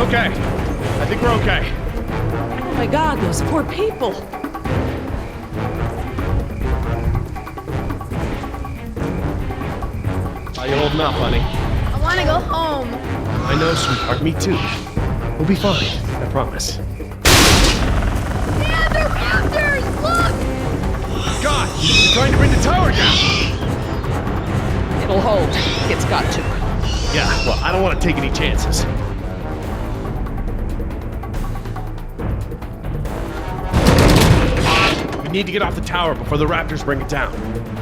Okay. I think we're okay. Oh my God, those poor people. How you holding up, honey? I want to go home. I know, sweetheart. Me too. We'll be fine. I promise. Dad, they're raptors! Look! God! They're trying to bring the tower down! It'll hold. It's got to. Yeah, well, I don't want to take any chances. We need to get off the tower before the raptors bring it down.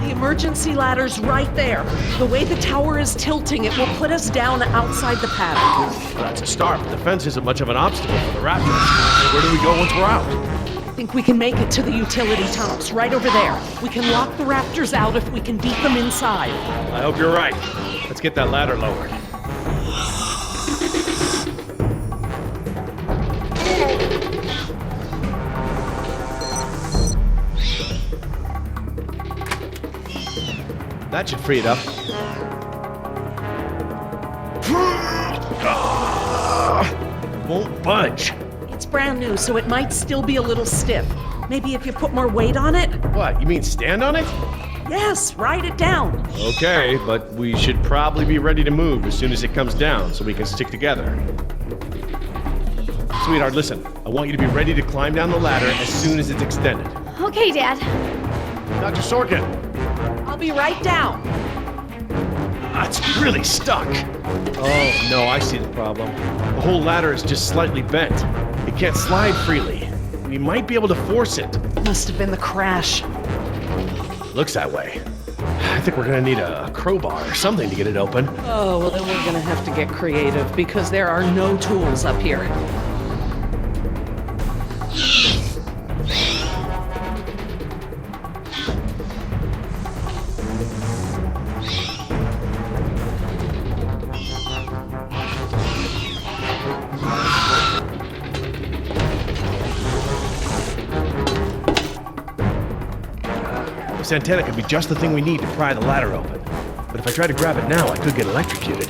The emergency ladder's right there. The way the tower is tilting, it will put us down outside the paddock. Well, that's a start, but the fence isn't much of an obstacle for the raptors. Where do we go once we're out? I think we can make it to the utility tops, right over there. We can lock the raptors out if we can beat them inside. I hope you're right. Let's get that ladder lowered. That should free it up. Won't budge. It's brand new, so it might still be a little stiff. Maybe if you put more weight on it? What, you mean stand on it? Yes, write it down. Okay, but we should probably be ready to move as soon as it comes down so we can stick together. Sweetheart, listen. I want you to be ready to climb down the ladder as soon as it's extended. Okay, Dad. Dr. Sorkin! I'll be right down. It's really stuck. Oh, no, I see the problem. The whole ladder is just slightly bent. It can't slide freely. We might be able to force it. Must have been the crash. Looks that way. I think we're gonna need a crowbar or something to get it open. Oh, well then we're gonna have to get creative because there are no tools up here. This antenna could be just the thing we need to pry the ladder open. But if I try to grab it now, I could get electrocuted.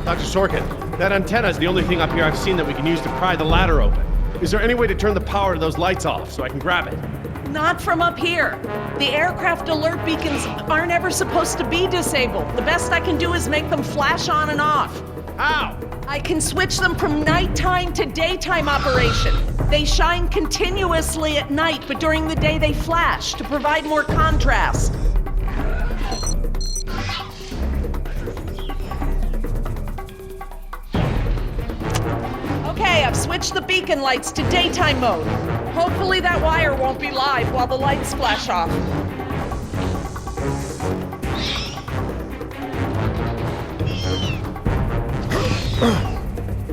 Dr. Sorkin, that antenna is the only thing up here I've seen that we can use to pry the ladder open. Is there any way to turn the power to those lights off so I can grab it? Not from up here. The aircraft alert beacons aren't ever supposed to be disabled. The best I can do is make them flash on and off. How? I can switch them from nighttime to daytime operation. They shine continuously at night, but during the day they flash to provide more contrast. Okay, I've switched the beacon lights to daytime mode. Hopefully that wire won't be live while the lights flash off.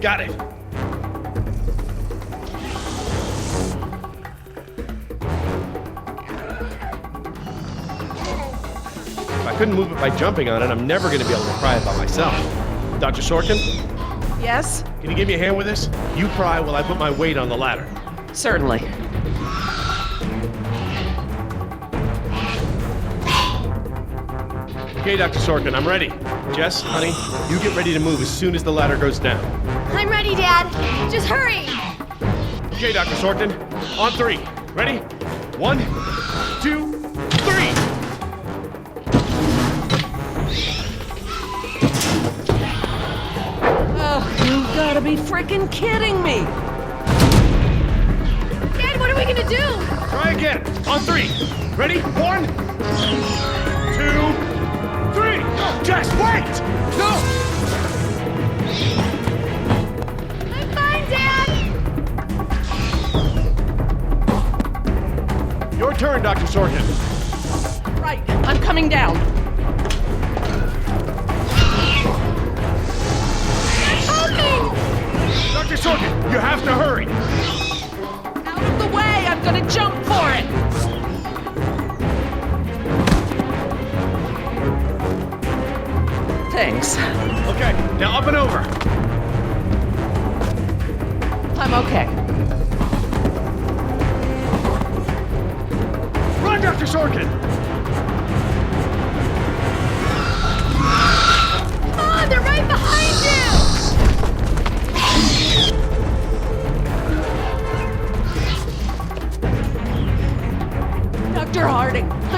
Got it. If I couldn't move it by jumping on it, I'm never going to be able to pry it by myself. Dr. Sorkin, Yes? can you give me a hand with this? You pry while I put my weight on the ladder. Certainly. Okay, Dr. Sorkin, I'm ready. Jess, honey, you get ready to move as soon as the ladder goes down. I'm ready, Dad. Just hurry. Okay, Dr. Sorkin, on three. Ready? 1, 2, 3! Oh, you gotta be freaking kidding me! Dad, what are we gonna do? Try again. On three. Ready? 1, 2, 3. No, Jess, wait! No! I'm fine, Dad. Your turn, Dr. Sorkin. Right, I'm coming down. Dr. Sorkin, you have to hurry. Out of the way, I'm gonna jump for it! Thanks. Okay, now up and over. I'm okay. Run, Dr. Sorkin!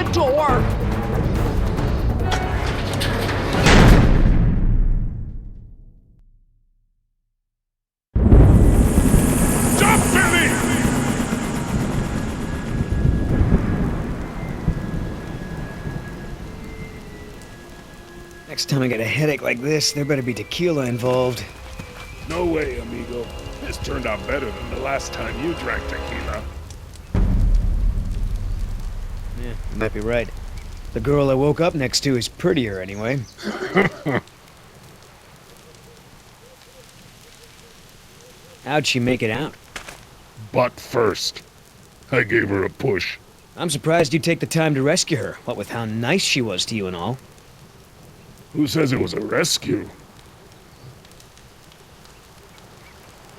the door! Stop, Billy! Next time I get a headache like this, there better be tequila involved. No way, amigo. This turned out better than the last time you drank tequila. Yeah, you might be right. The girl I woke up next to is prettier anyway. How'd she make it out? Butt first. I gave her a push. I'm surprised you take the time to rescue her, what with how nice she was to you and all. Who says it was a rescue?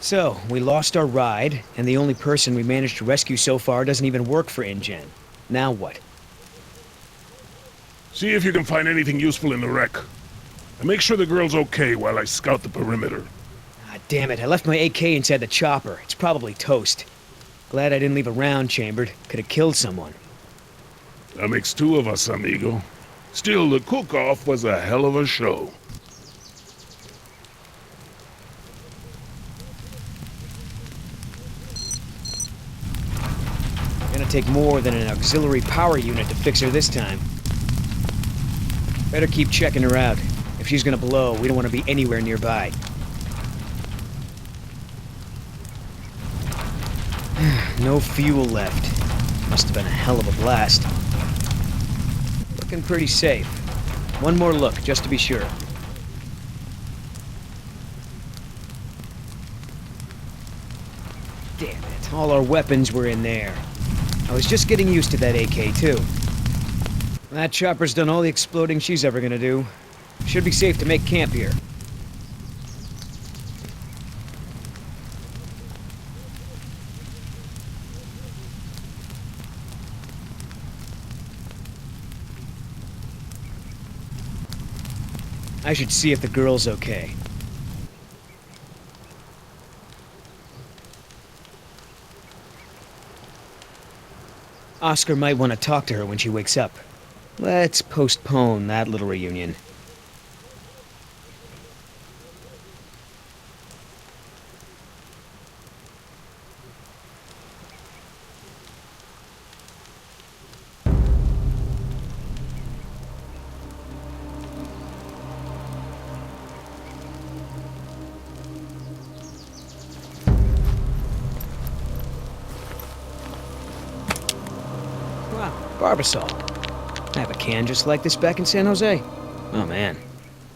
So, we lost our ride, and the only person we managed to rescue so far doesn't even work for InGen. Now what? See if you can find anything useful in the wreck. And make sure the girl's okay while I scout the perimeter. Ah, damn it, I left my AK inside the chopper. It's probably toast. Glad I didn't leave a round chambered. Could have killed someone. That makes two of us, amigo. Still, the cook-off was a hell of a show. Gonna take more than an auxiliary power unit to fix her this time. Better keep checking her out. If she's gonna blow, we don't want to be anywhere nearby. No fuel left. Must have been a hell of a blast. Looking pretty safe. One more look, just to be sure. Damn it, all our weapons were in there. I was just getting used to that AK, too. That chopper's done all the exploding she's ever gonna do. Should be safe to make camp here. I should see if the girl's okay. Oscar might want to talk to her when she wakes up. Let's postpone that little reunion. Wow, Barbasol. I have a can just like this back in San Jose. Oh man,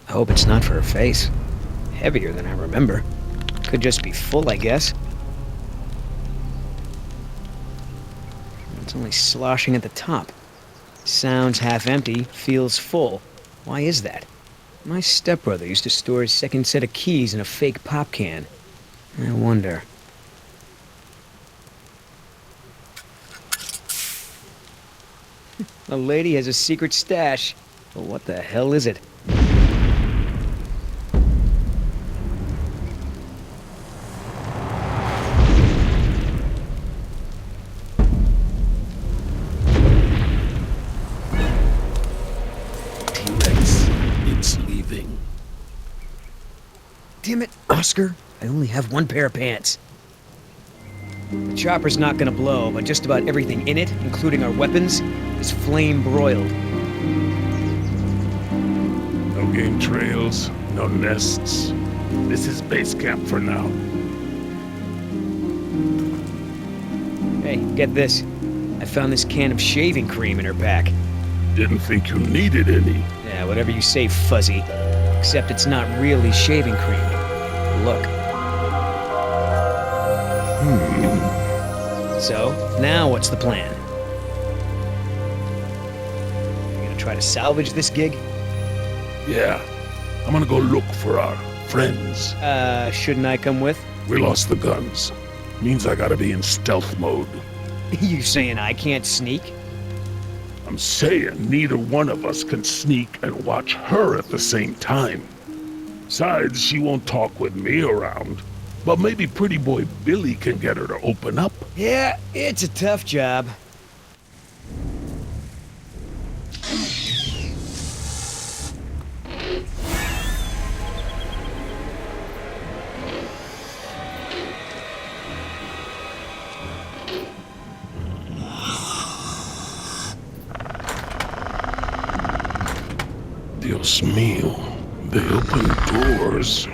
I hope it's not for her face. Heavier than I remember. Could just be full, I guess. It's only sloshing at the top. Sounds half empty, feels full. Why is that? My stepbrother used to store his second set of keys in a fake pop can. I wonder. A lady has a secret stash. But what the hell is it? T-Rex, it's leaving. Damn it, Oscar. I only have one pair of pants. The chopper's not gonna blow, but just about everything in it, including our weapons, is flame broiled. No game trails, no nests. This is base camp for now. Hey, get this. I found this can of shaving cream in her pack. Didn't think you needed any. Yeah, whatever you say, Fuzzy. Except it's not really shaving cream. Look. So, now what's the plan? You gonna try to salvage this gig? Yeah, I'm gonna go look for our friends. Shouldn't I come with? We lost the guns. Means I gotta be in stealth mode. You saying I can't sneak? I'm saying neither one of us can sneak and watch her at the same time. Besides, she won't talk with me around. But maybe pretty boy Billy can get her to open up. Yeah, it's a tough job. Dios mío. They open doors.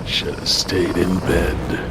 Should have stayed in bed.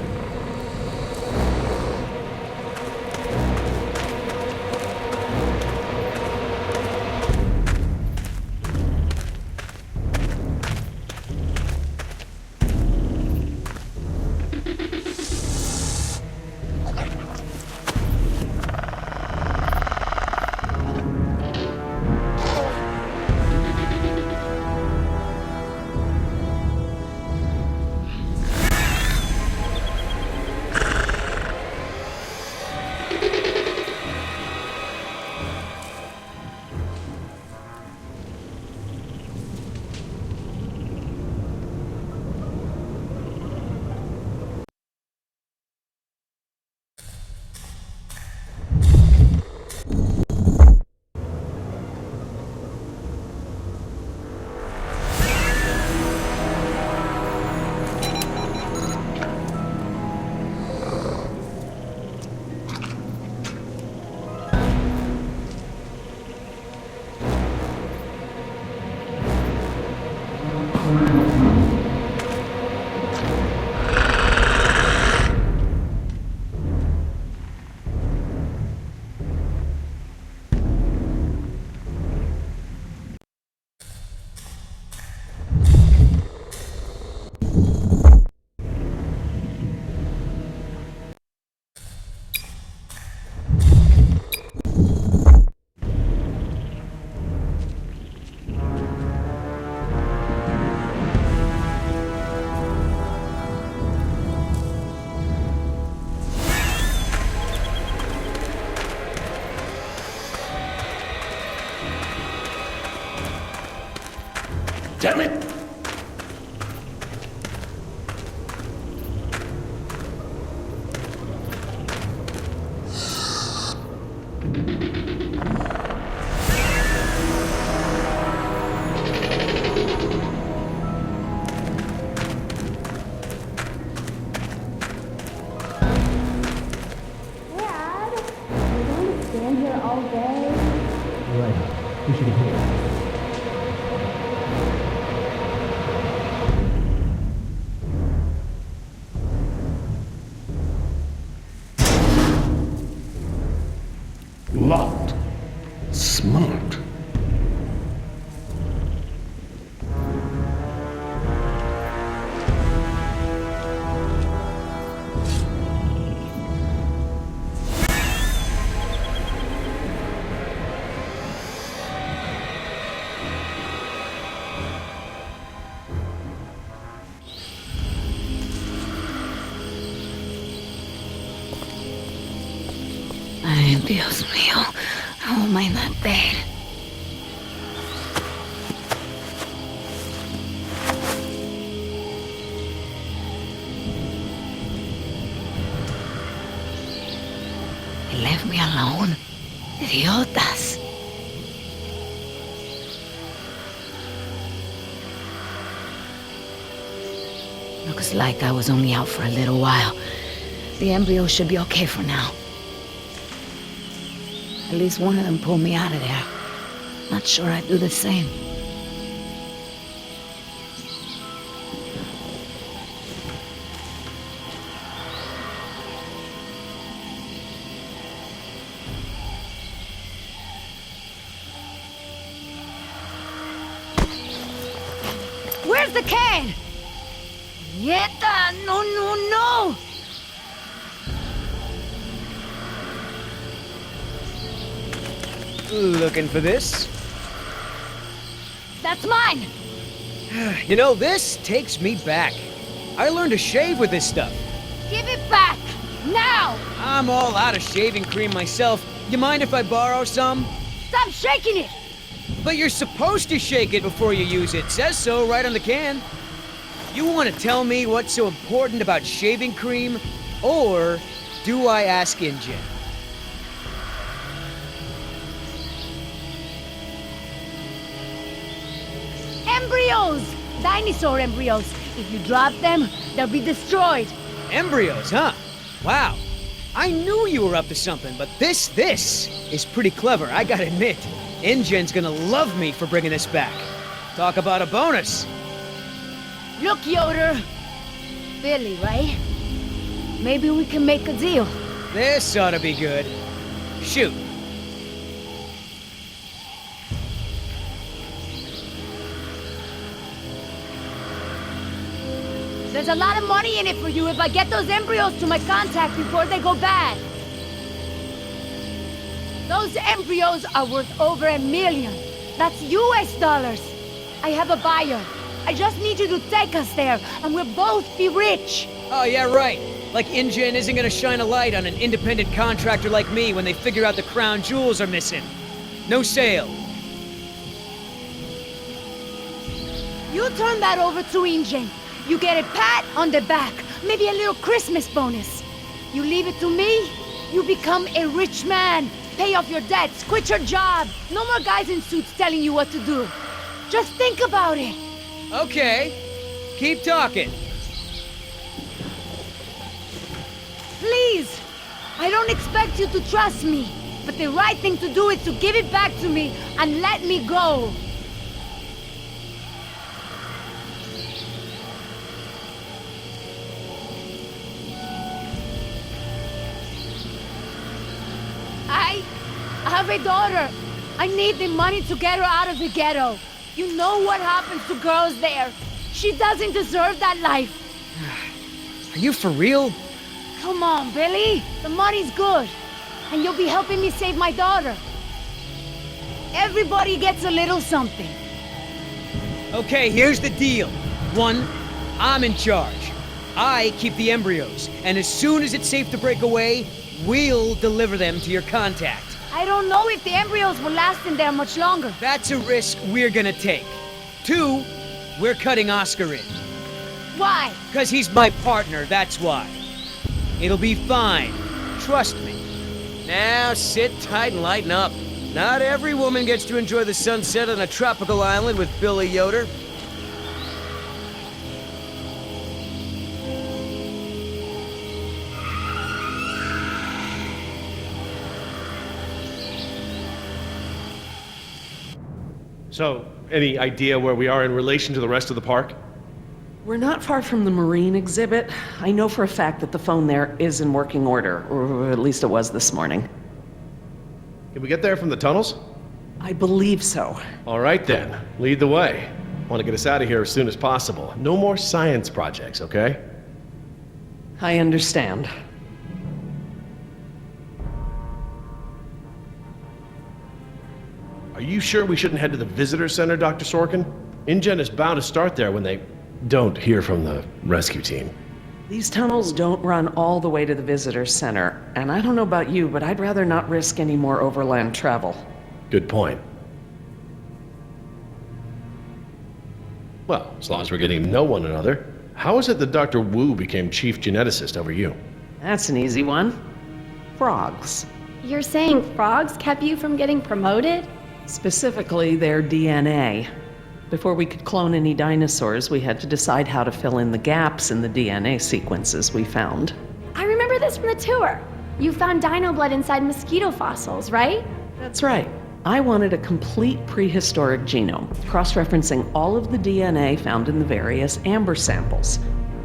Damn it! Locked. Smart. Ay, Dios mío. How am I not dead? They left me alone. Idiotas. Looks like I was only out for a little while. The embryo should be okay for now. At least one of them pulled me out of there. Not sure I'd do the same. Where's the can? Nieta! No, no, no! Looking for this? That's mine! You know, this takes me back. I learned to shave with this stuff. Give it back! Now! I'm all out of shaving cream myself. You mind if I borrow some? Stop shaking it! But you're supposed to shake it before you use it. Says so right on the can. You want to tell me what's so important about shaving cream? Or do I ask InGen? Embryos! Dinosaur embryos. If you drop them, they'll be destroyed. Embryos, huh? Wow. I knew you were up to something, but this is pretty clever, I gotta admit. InGen's gonna love me for bringing this back. Talk about a bonus. Look, Yoder. Billy, right? Maybe we can make a deal. This ought to be good. Shoot. There's a lot of money in it for you if I get those embryos to my contact before they go bad. Those embryos are worth over $1 million. That's US dollars. I have a buyer. I just need you to take us there, and we'll both be rich. Oh, yeah, right. Like InGen isn't gonna shine a light on an independent contractor like me when they figure out the crown jewels are missing. No sale. You turn that over to InGen. You get a pat on the back, maybe a little Christmas bonus. You leave it to me, you become a rich man. Pay off your debts, quit your job. No more guys in suits telling you what to do. Just think about it. Okay. Keep talking. Please. I don't expect you to trust me, but the right thing to do is to give it back to me and let me go. I have a daughter. I need the money to get her out of the ghetto. You know what happens to girls there. She doesn't deserve that life. Are you for real? Come on, Billy. The money's good. And you'll be helping me save my daughter. Everybody gets a little something. Okay, here's the deal. 1, I'm in charge. I keep the embryos, and as soon as it's safe to break away, we'll deliver them to your contact. I don't know if the embryos will last in there much longer. That's a risk we're gonna take. 2, we're cutting Oscar in. Why? 'Cause he's my partner, that's why. It'll be fine. Trust me. Now sit tight and lighten up. Not every woman gets to enjoy the sunset on a tropical island with Billy Yoder. So, any idea where we are in relation to the rest of the park? We're not far from the marine exhibit. I know for a fact that the phone there is in working order, or at least it was this morning. Can we get there from the tunnels? I believe so. All right then, lead the way. Want to get us out of here as soon as possible. No more science projects, okay? I understand. Are you sure we shouldn't head to the visitor center, Dr. Sorkin? InGen is bound to start there when they don't hear from the rescue team. These tunnels don't run all the way to the visitor center, and I don't know about you, but I'd rather not risk any more overland travel. Good point. Well, as long as we're getting to know one another, how is it that Dr. Wu became chief geneticist over you? That's an easy one. Frogs. You're saying frogs kept you from getting promoted? Specifically, their DNA. Before we could clone any dinosaurs, we had to decide how to fill in the gaps in the DNA sequences we found. I remember this from the tour. You found dino blood inside mosquito fossils, right? That's right. I wanted a complete prehistoric genome, cross-referencing all of the DNA found in the various amber samples.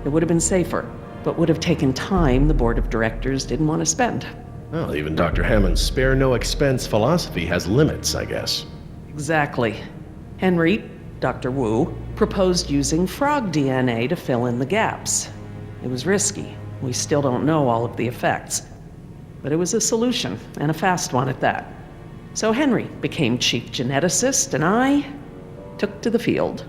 It would have been safer, but would have taken time the board of directors didn't want to spend. Well, even Dr. Hammond's spare no expense philosophy has limits, I guess. Exactly. Henry, Dr. Wu, proposed using frog DNA to fill in the gaps. It was risky. We still don't know all of the effects. But it was a solution, and a fast one at that. So Henry became chief geneticist, and I took to the field.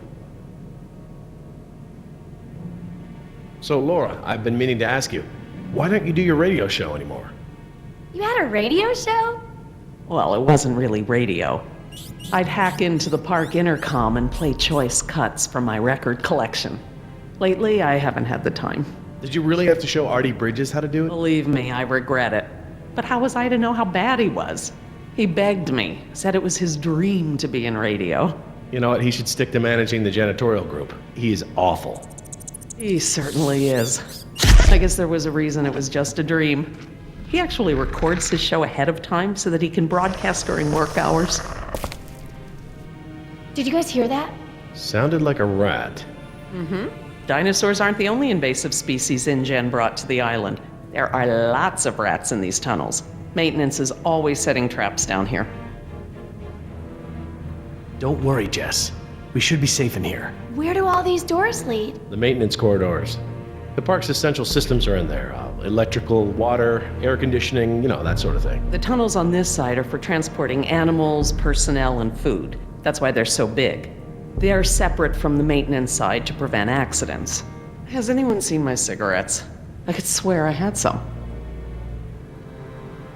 So, Laura, I've been meaning to ask you, why don't you do your radio show anymore? You had a radio show? Well, it wasn't really radio. I'd hack into the park intercom and play choice cuts from my record collection. Lately, I haven't had the time. Did you really have to show Artie Bridges how to do it? Believe me, I regret it. But how was I to know how bad he was? He begged me, said it was his dream to be in radio. You know what? He should stick to managing the janitorial group. He is awful. He certainly is. I guess there was a reason it was just a dream. He actually records his show ahead of time so that he can broadcast during work hours. Did you guys hear that? Sounded like a rat. Dinosaurs aren't the only invasive species InGen brought to the island. There are lots of rats in these tunnels. Maintenance is always setting traps down here. Don't worry, Jess. We should be safe in here. Where do all these doors lead? The maintenance corridors. The park's essential systems are in there. Electrical, water, air conditioning, you know, that sort of thing. The tunnels on this side are for transporting animals, personnel, and food. That's why they're so big. They are separate from the maintenance side to prevent accidents. Has anyone seen my cigarettes? I could swear I had some.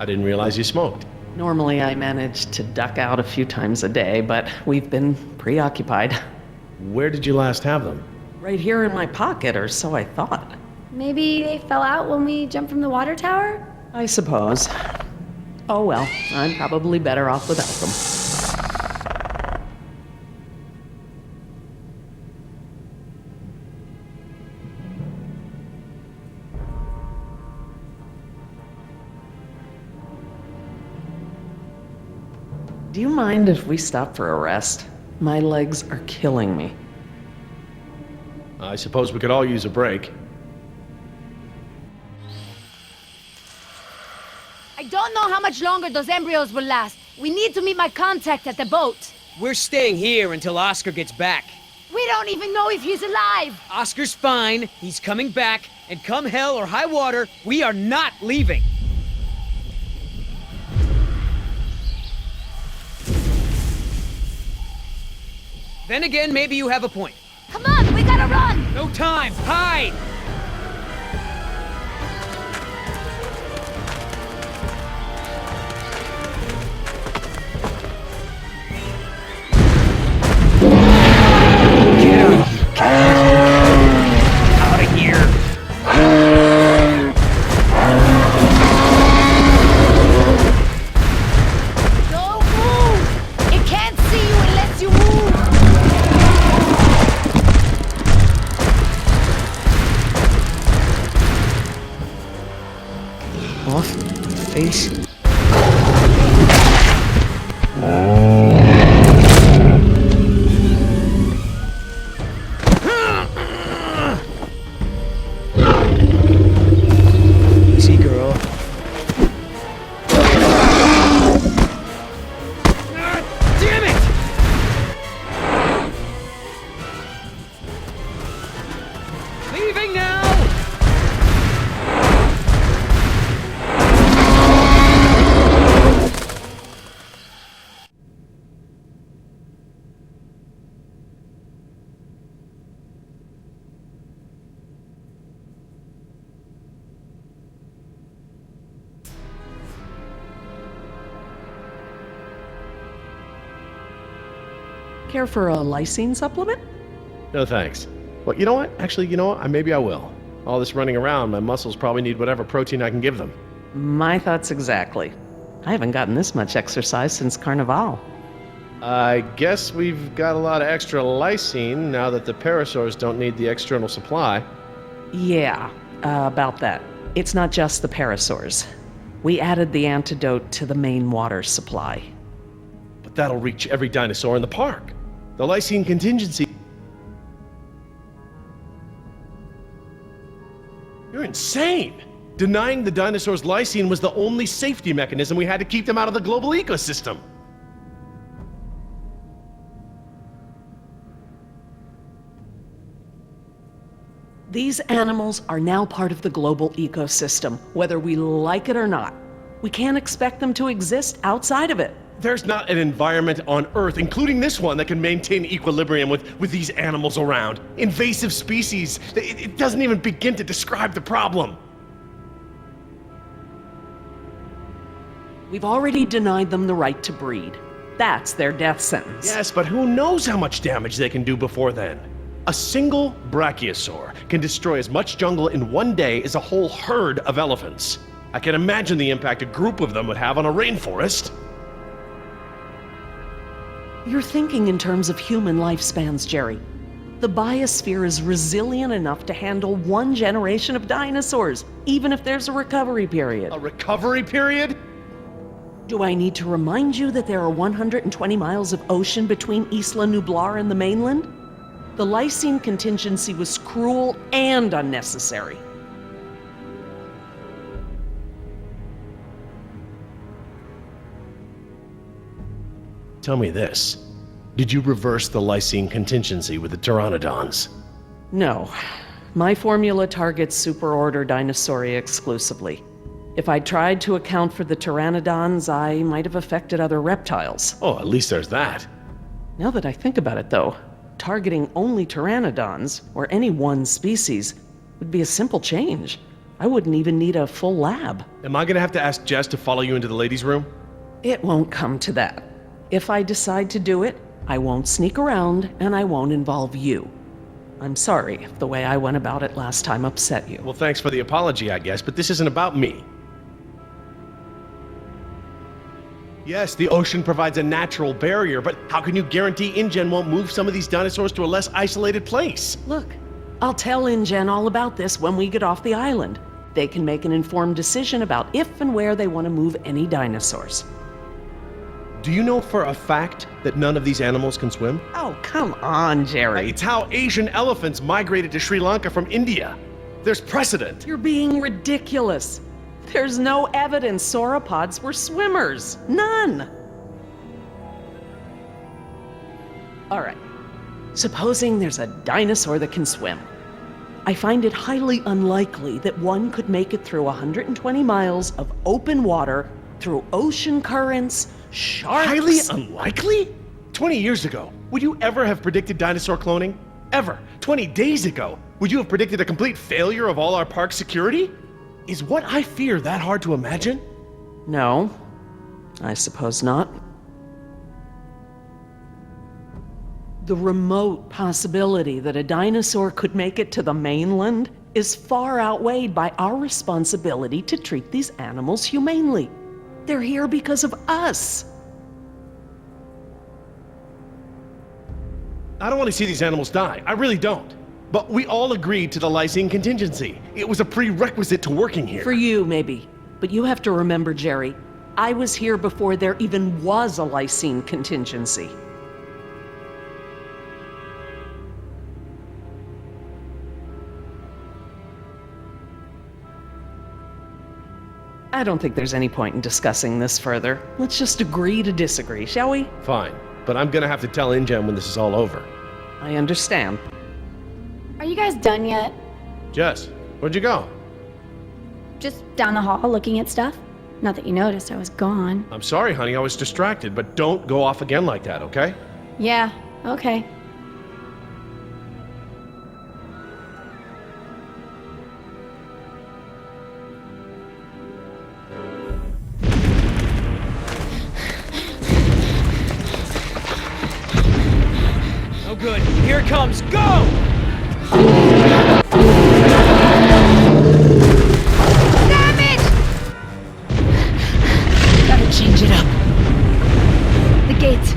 I didn't realize you smoked. Normally I manage to duck out a few times a day, but we've been preoccupied. Where did you last have them? Right here in my pocket, or so I thought. Maybe they fell out when we jumped from the water tower? I suppose. Oh well, I'm probably better off without them. Do you mind if we stop for a rest? My legs are killing me. I suppose we could all use a break. I don't know how much longer those embryos will last. We need to meet my contact at the boat. We're staying here until Oscar gets back. We don't even know if he's alive. Oscar's fine, he's coming back, and come hell or high water, we are not leaving. Then again, maybe you have a point. Come on, we gotta run. No time, hide! Out of here! Don't move. It can't see you unless you move. Off, face. Easy, girl. Damn it! Leaving now! Care for a lysine supplement? No thanks. Well, you know what? Actually, you know what? Maybe I will. All this running around, my muscles probably need whatever protein I can give them. My thoughts exactly. I haven't gotten this much exercise since Carnival. I guess we've got a lot of extra lysine now that the parasaurs don't need the external supply. Yeah, about that. It's not just the parasaurs. We added the antidote to the main water supply. But that'll reach every dinosaur in the park. The lysine contingency... You're insane! Denying the dinosaurs lysine was the only safety mechanism we had to keep them out of the global ecosystem. These animals are now part of the global ecosystem, whether we like it or not. We can't expect them to exist outside of it. There's not an environment on Earth, including this one, that can maintain equilibrium with these animals around. Invasive species. It doesn't even begin to describe the problem. We've already denied them the right to breed. That's their death sentence. Yes, but who knows how much damage they can do before then? A single brachiosaur can destroy as much jungle in one day as a whole herd of elephants. I can imagine the impact a group of them would have on a rainforest. You're thinking in terms of human lifespans, Jerry. The biosphere is resilient enough to handle one generation of dinosaurs, even if there's a recovery period. A recovery period? Do I need to remind you that there are 120 miles of ocean between Isla Nublar and the mainland? The lysine contingency was cruel and unnecessary. Tell me this. Did you reverse the lysine contingency with the pteranodons? No. My formula targets superorder Dinosauria exclusively. If I tried to account for the pteranodons, I might have affected other reptiles. Oh, at least there's that. Now that I think about it, though, targeting only pteranodons, or any one species, would be a simple change. I wouldn't even need a full lab. Am I gonna have to ask Jess to follow you into the ladies' room? It won't come to that. If I decide to do it, I won't sneak around, and I won't involve you. I'm sorry if the way I went about it last time upset you. Well, thanks for the apology, I guess, but this isn't about me. Yes, the ocean provides a natural barrier, but how can you guarantee InGen won't move some of these dinosaurs to a less isolated place? Look, I'll tell InGen all about this when we get off the island. They can make an informed decision about if and where they want to move any dinosaurs. Do you know for a fact that none of these animals can swim? Oh, come on, Jerry. It's how Asian elephants migrated to Sri Lanka from India. There's precedent. You're being ridiculous. There's no evidence sauropods were swimmers. None. All right. Supposing there's a dinosaur that can swim. I find it highly unlikely that one could make it through 120 miles of open water, through ocean currents, sharks... Highly unlikely? 20 years ago, would you ever have predicted dinosaur cloning? Ever? 20 days ago, would you have predicted a complete failure of all our park security? Is what I fear that hard to imagine? No, I suppose not. The remote possibility that a dinosaur could make it to the mainland is far outweighed by our responsibility to treat these animals humanely. They're here because of us. I don't want to see these animals die. I really don't. But we all agreed to the lysine contingency. It was a prerequisite to working here. For you, maybe. But you have to remember, Jerry, I was here before there even was a lysine contingency. I don't think there's any point in discussing this further. Let's just agree to disagree, shall we? Fine, but I'm gonna have to tell InGen when this is all over. I understand. Are you guys done yet? Jess, where'd you go? Just down the hall looking at stuff? Not that you noticed I was gone. I'm sorry, honey, I was distracted, but don't go off again like that, okay? Yeah, okay. Oh good, here it comes, go! Damn it! Gotta change it up. The gate.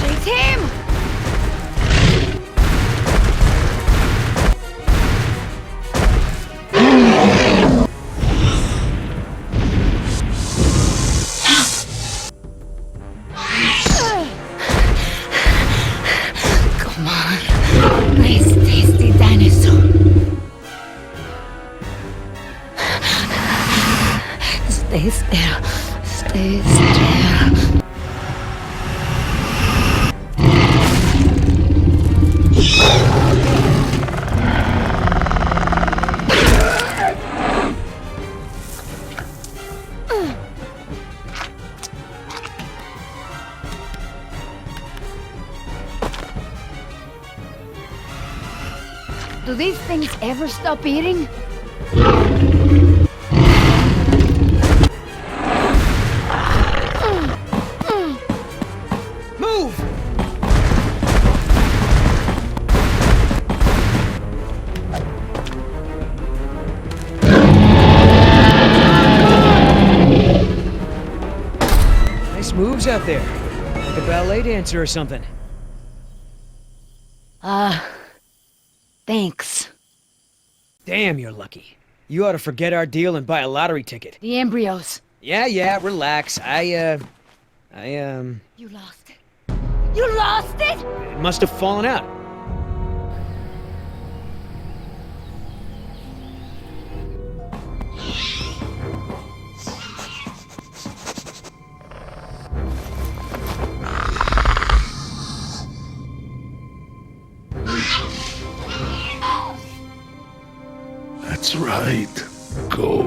Chase him! Come on. Nice, tasty dinosaur. Stay still. Stay still. Do these things ever stop eating? Move! Nice moves out there. ballet dancer or something. Thanks. Damn, you're lucky. You ought to forget our deal and buy a lottery ticket. The embryos. Yeah, relax. You lost it. You lost it?! It must have fallen out. That's right. Go.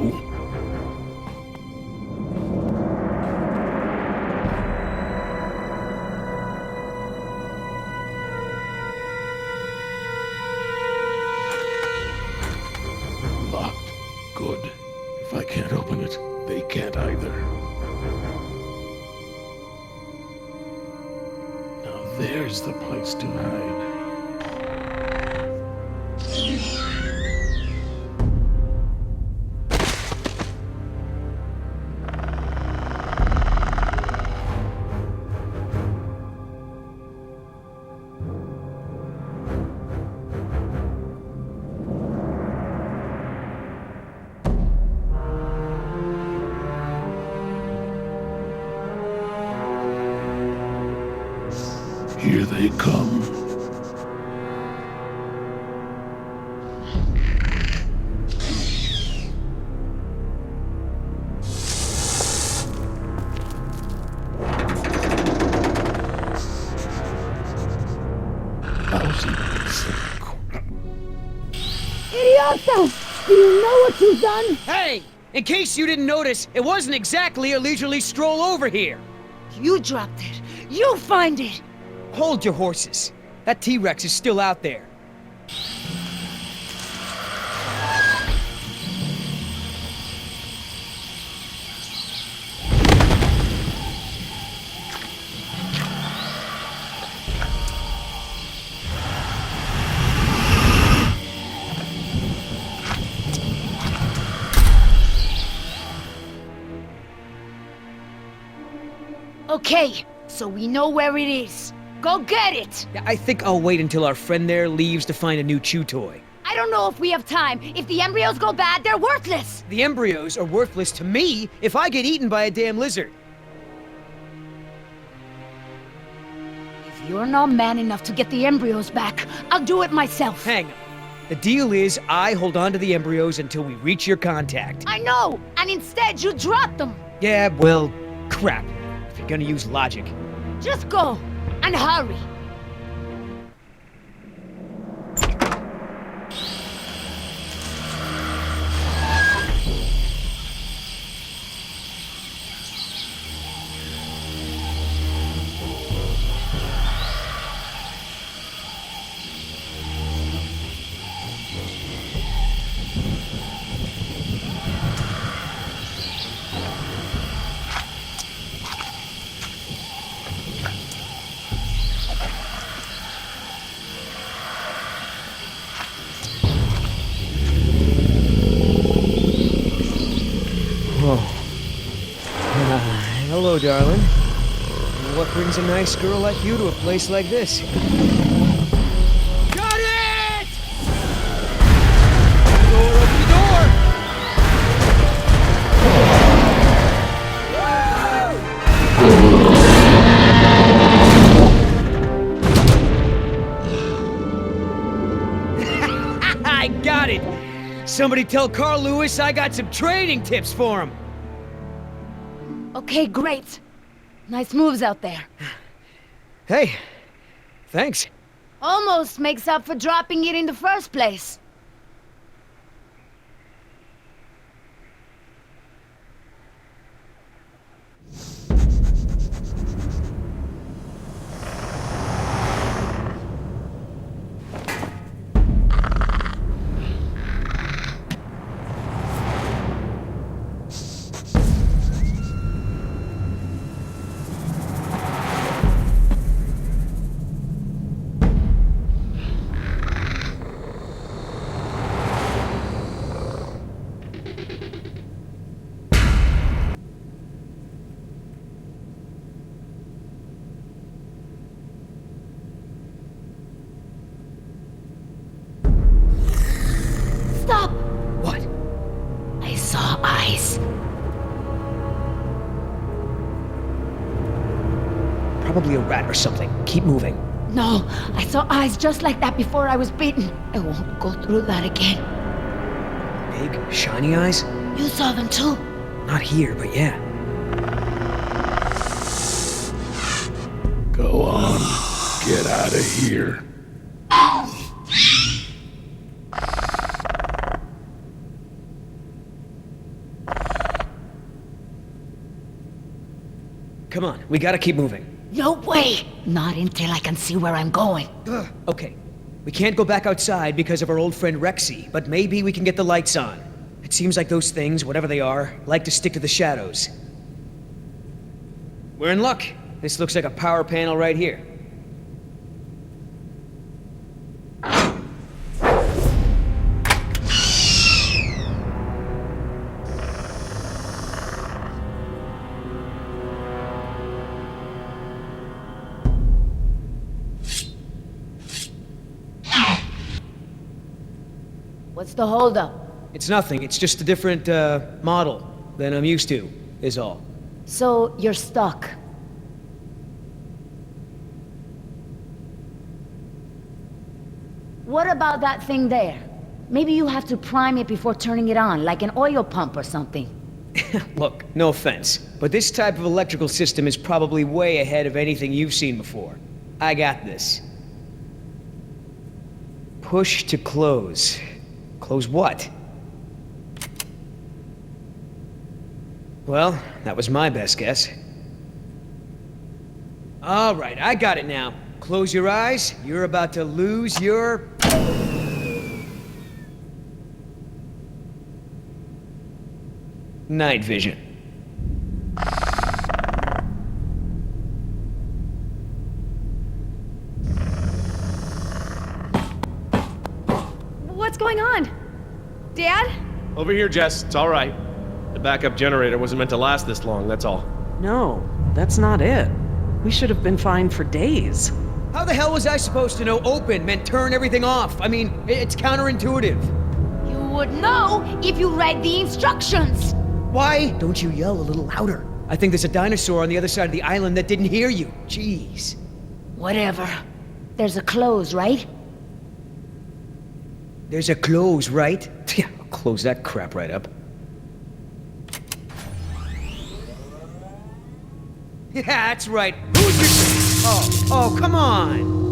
Locked. Good. If I can't open it, they can't either. Now there's the place to hide. Here they come. Idioto! Do you know what you've done? Hey! In case you didn't notice, it wasn't exactly a leisurely stroll over here. You dropped it. You find it. Hold your horses. That T-Rex is still out there. Okay, so we know where it is. Go get it! Yeah, I think I'll wait until our friend there leaves to find a new chew toy. I don't know if we have time. If the embryos go bad, they're worthless! The embryos are worthless to me if I get eaten by a damn lizard. If you're not man enough to get the embryos back, I'll do it myself. Hang on. The deal is I hold on to the embryos until we reach your contact. I know! And instead you drop them! Yeah, well, crap. If you're gonna use logic. Just go! And hurry! Hello, darling. What brings a nice girl like you to a place like this? Got it! Door, open the door! I got it! Somebody tell Carl Lewis I got some trading tips for him! Okay, great. Nice moves out there. Hey, thanks. Almost makes up for dropping it in the first place. Probably a rat or something. Keep moving. No, I saw eyes just like that before I was bitten. I won't go through that again. Big, shiny eyes? You saw them too? Not here, but yeah. Go on. Get out of here. Come on, we gotta keep moving. No way! Not until I can see where I'm going. Okay, we can't go back outside because of our old friend Rexy, but maybe we can get the lights on. It seems like those things, whatever they are, like to stick to the shadows. We're in luck. This looks like a power panel right here. What's the holdup? It's nothing, it's just a different, model than I'm used to, is all. So, you're stuck. What about that thing there? Maybe you have to prime it before turning it on, like an oil pump or something. Look, no offense, but this type of electrical system is probably way ahead of anything you've seen before. I got this. Push to close. Close what? Well, that was my best guess. All right, I got it now. Close your eyes. You're about to lose your... night vision. What's going on? Dad? Over here, Jess. It's all right. The backup generator wasn't meant to last this long, that's all. No, that's not it. We should have been fine for days. How the hell was I supposed to know open meant turn everything off? I mean, it's counterintuitive. You would know if you read the instructions! Why don't you yell a little louder? I think there's a dinosaur on the other side of the island that didn't hear you. Jeez. Whatever. There's a close, right? There's a close, right? Yeah, I'll close that crap right up. Yeah, that's right. Who's your... Oh, come on!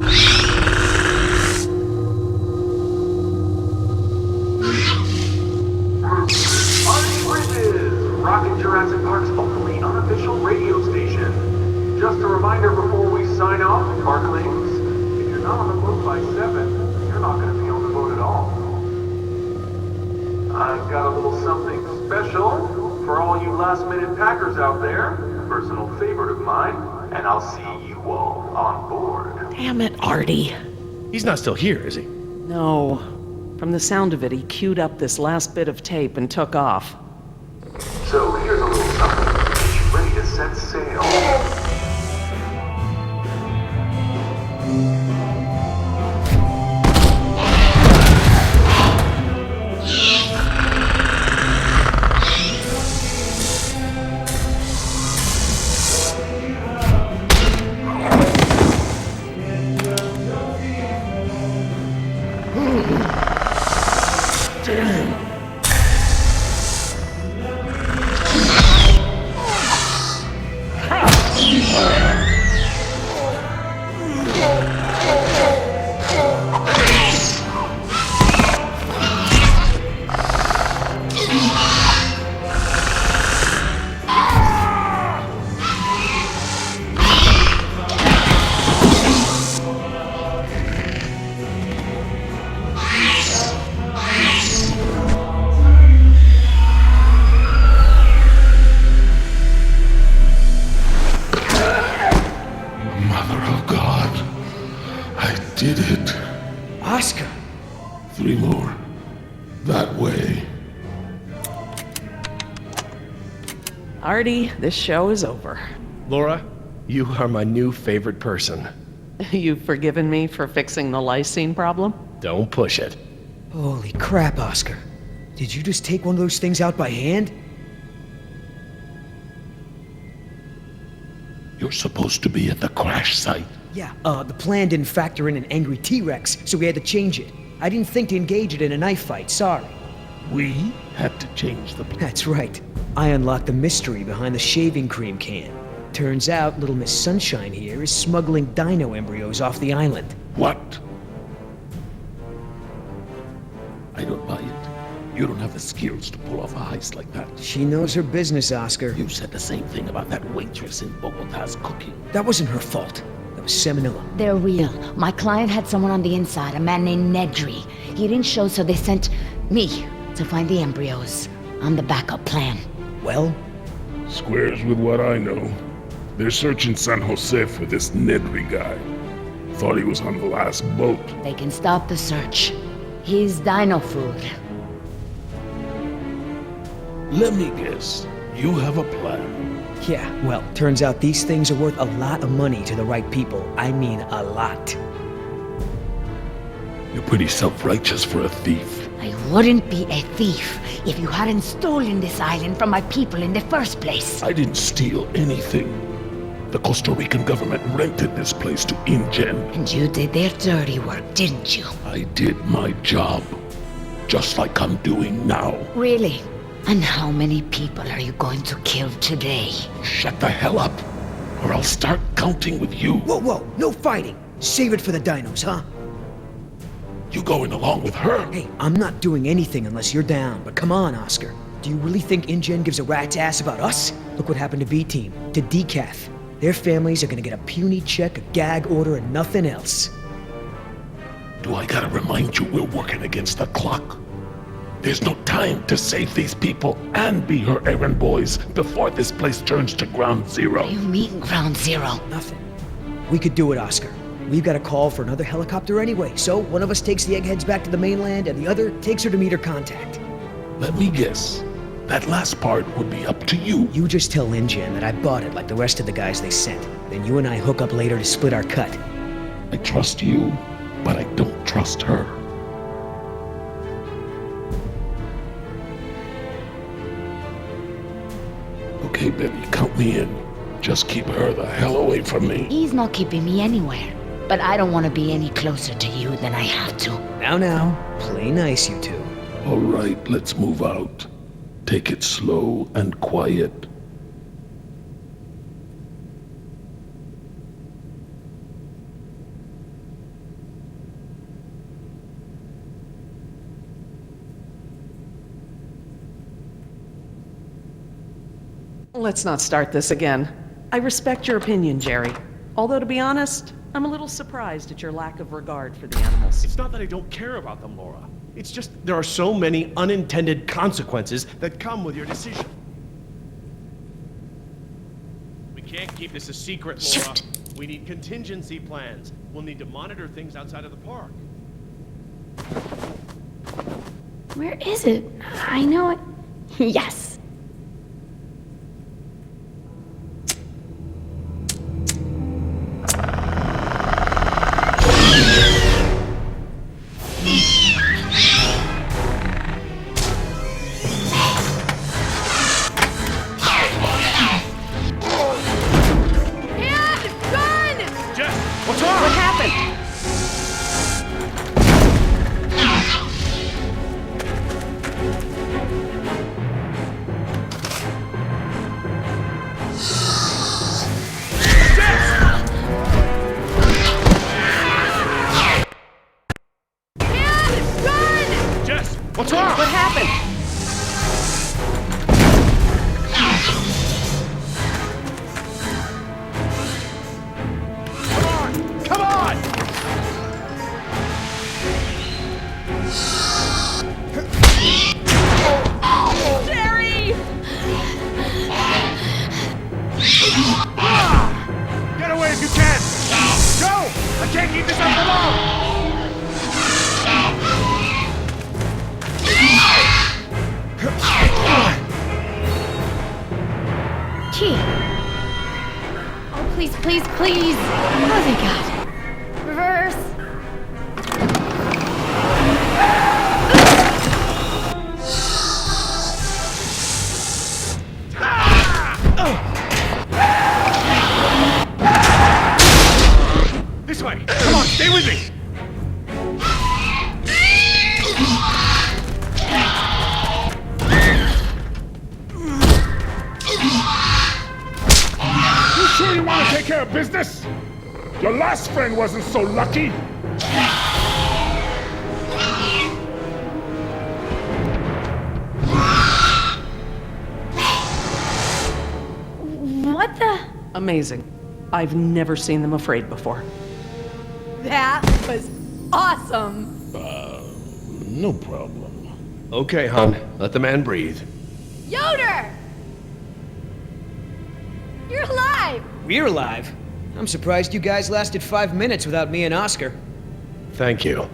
Rockin' Jurassic Park's only unofficial radio station. Just a reminder before we sign off, Parklings, if you're not on the boat by 7, you're not going to be on the boat at all. I've got a little something special for all you last-minute packers out there, a personal favorite of mine, and I'll see you all on board. Damn it, Artie. He's not still here, is he? No. From the sound of it, he queued up this last bit of tape and took off. So here's a little something to get you ready to set sail. Did it. Oscar! 3 more. That way. Artie, this show is over. Laura, you are my new favorite person. You've forgiven me for fixing the lysine problem? Don't push it. Holy crap, Oscar. Did you just take one of those things out by hand? You're supposed to be at the crash site. Yeah, the plan didn't factor in an angry T-Rex, so we had to change it. I didn't think to engage it in a knife fight, sorry. We had to change the plan. That's right. I unlocked the mystery behind the shaving cream can. Turns out Little Miss Sunshine here is smuggling dino embryos off the island. What? I don't buy it. You don't have the skills to pull off a heist like that. She knows her business, Oscar. You said the same thing about that waitress in Bogota's cooking. That wasn't her fault. That was Seminilla. They're real. My client had someone on the inside, a man named Nedry. He didn't show, so they sent me to find the embryos. I'm the backup plan. Well, Squares with what I know. They're searching San Jose for this Nedry guy. Thought he was on the last boat. They can stop the search. He's dino food. Let me guess. You have a plan. yeah, well, turns out these things are worth a lot of money to the right people. I mean, a lot. You're pretty self-righteous for a thief. I wouldn't be a thief if you hadn't stolen this island from my people in the first place. I didn't steal anything. The Costa Rican government rented this place to InGen. And you did their dirty work, didn't you? I did my job. Just like I'm doing now. Really? And how many people are you going to kill today? Shut the hell up, or I'll start counting with you. Whoa, whoa, no fighting. Save it for the dinos, huh? You going along with her? Hey, I'm not doing anything unless you're down, but come on, Oscar. Do you really think InGen gives a rat's ass about us? Look what happened to B-Team, to Decaf. Their families are gonna get a puny check, a gag order, and nothing else. Do I gotta remind you we're working against the clock? There's no time to save these people and be her errand boys before this place turns to ground zero. What do you mean, ground zero? Nothing. We could do it, Oscar. We've got a call for another helicopter anyway, so one of us takes the eggheads back to the mainland and the other takes her to meet her contact. Let me guess. That last part would be up to you. You just tell InGen that I bought it like the rest of the guys they sent. Then you and I hook up later to split our cut. I trust you, but I don't trust her. Okay, baby, count me in. Just keep her the hell away from me. He's not keeping me anywhere. But I don't want to be any closer to you than I have to. Now, play nice, you two. All right, let's move out. Take it slow and quiet. Let's not start this again. I respect your opinion, Jerry. Although, to be honest, I'm a little surprised at your lack of regard for the animals. It's not that I don't care about them, Laura. It's just there are so many unintended consequences that come with your decision. We can't keep this a secret, Laura. Shoot. We need contingency plans. We'll need to monitor things outside of the park. Where is it? I know it. Yes. What's wrong? What happened? Jess, what's wrong? What happened? Come on! Jerry! Get away if you can! Go! I can't keep this up for long! Gee. Oh, please, please, please. Oh, thank God. Reverse. stay with me! You sure you want to take care of business? Your last friend wasn't so lucky. What the? Amazing. I've never seen them afraid before. That was awesome. No problem. Okay, hon. Let the man breathe. Yoder! You're alive! We're alive. I'm surprised you guys lasted 5 minutes without me and Oscar. Thank you.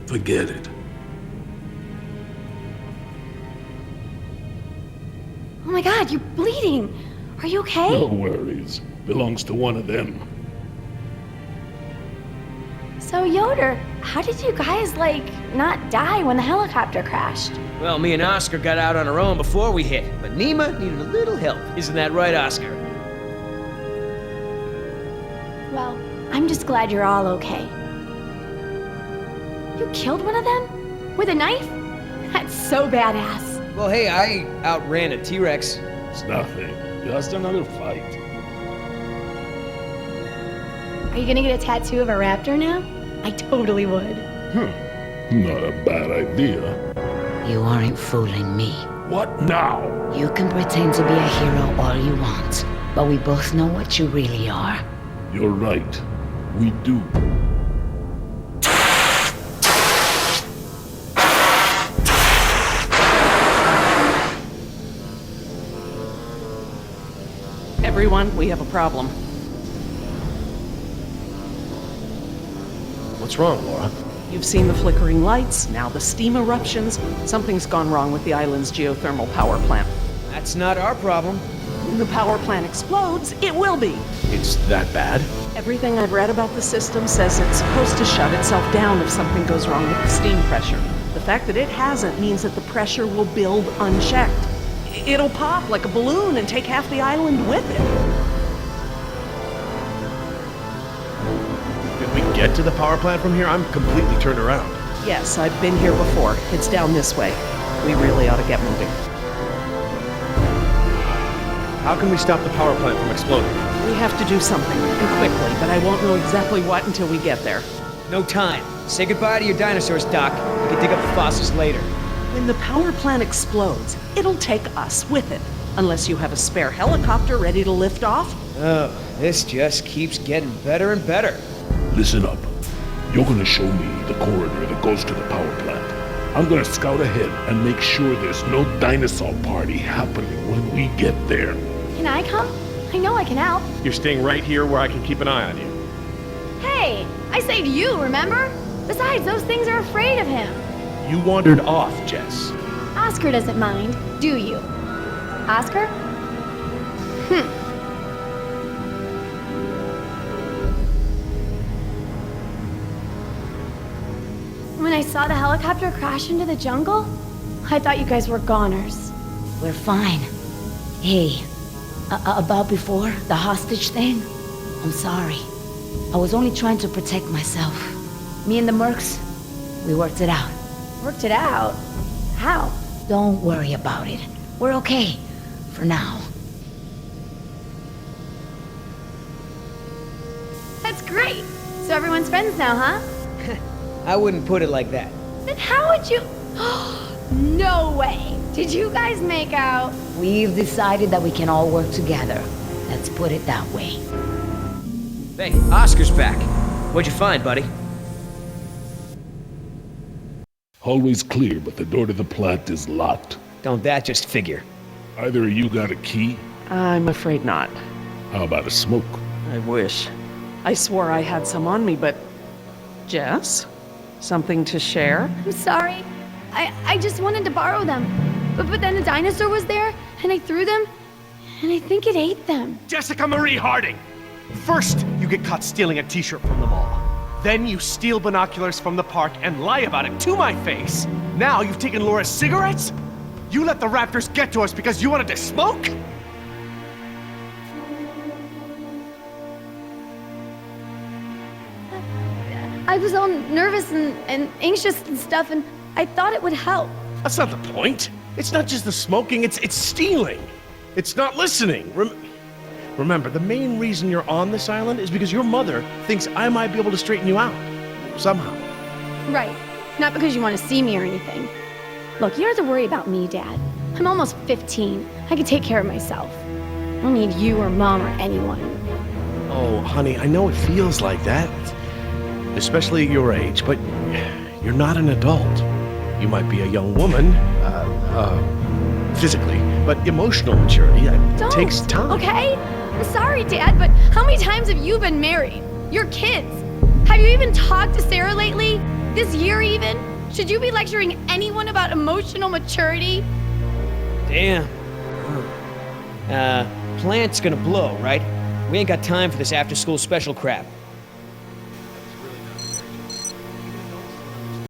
Forget it. Oh my god, you're bleeding. Are you okay? No worries. Belongs to one of them. So, Yoder, how did you guys, not die when the helicopter crashed? Well, me and Oscar got out on our own before we hit, but Nima needed a little help. Isn't that right, Oscar? Well, I'm just glad you're all okay. You killed one of them? With a knife? That's so badass. Well, hey, I outran a T-Rex. It's nothing. Just another fight. Are you gonna get a tattoo of a raptor now? I totally would. Not a bad idea. You aren't fooling me. What now? You can pretend to be a hero all you want, but we both know what you really are. You're right. We do. Everyone, we have a problem. What's wrong, Laura? You've seen the flickering lights, now the steam eruptions. Something's gone wrong with the island's geothermal power plant. That's not our problem. When the power plant explodes, it will be. It's that bad? Everything I've read about the system says it's supposed to shut itself down if something goes wrong with the steam pressure. The fact that it hasn't means that the pressure will build unchecked. It'll pop like a balloon and take half the island with it. Can we get to the power plant from here? I'm completely turned around. Yes, I've been here before. It's down this way. We really ought to get moving. How can we stop the power plant from exploding? We have to do something, and quickly, but I won't know exactly what until we get there. No time. Say goodbye to your dinosaurs, Doc. We can dig up the fossils later. When the power plant explodes, it'll take us with it. Unless you have a spare helicopter ready to lift off. Oh, this just keeps getting better and better. Listen up. You're gonna show me the corridor that goes to the power plant. I'm gonna scout ahead and make sure there's no dinosaur party happening when we get there. Can I come? I know I can help. You're staying right here where I can keep an eye on you. Hey, I saved you, remember? Besides, those things are afraid of him. You wandered off, Jess. Oscar doesn't mind, do you? Oscar? When I saw the helicopter crash into the jungle, I thought you guys were goners. We're fine. Hey, about before, the hostage thing? I'm sorry. I was only trying to protect myself. Me and the mercs, we worked it out. Worked it out? How? Don't worry about it. We're okay. For now. That's great. So everyone's friends now, huh? I wouldn't put it like that. Then how would you... No way! Did you guys make out? We've decided that we can all work together. Let's put it that way. Hey, Oscar's back. What'd you find, buddy? Always clear, but the door to the plant is locked. Don't that just figure? Either of you got a key? I'm afraid not. How about a smoke? I wish. I swore I had some on me, but... Jess? Something to share? I'm sorry. I just wanted to borrow them. But then the dinosaur was there, and I threw them, and I think it ate them. Jessica Marie Harding! First, you get caught stealing a t-shirt from the mall. Then you steal binoculars from the park and lie about it to my face. Now you've taken Laura's cigarettes? You let the raptors get to us because you wanted to smoke? I was all nervous and anxious and stuff, and I thought it would help. That's not the point. It's not just the smoking, it's stealing. It's not listening. Remember, the main reason you're on this island is because your mother thinks I might be able to straighten you out. Somehow. Right. Not because you want to see me or anything. Look, you don't have to worry about me, Dad. I'm almost 15. I can take care of myself. I don't need you or Mom or anyone. Oh, honey, I know it feels like that. Especially at your age, but you're not an adult. You might be a young woman, physically, but emotional maturity, takes time. Okay? I'm sorry, Dad, but how many times have you been married? Your kids. Have you even talked to Sarah lately? This year even? Should you be lecturing anyone about emotional maturity? Damn. Plant's gonna blow, right? We ain't got time for this after-school special crap.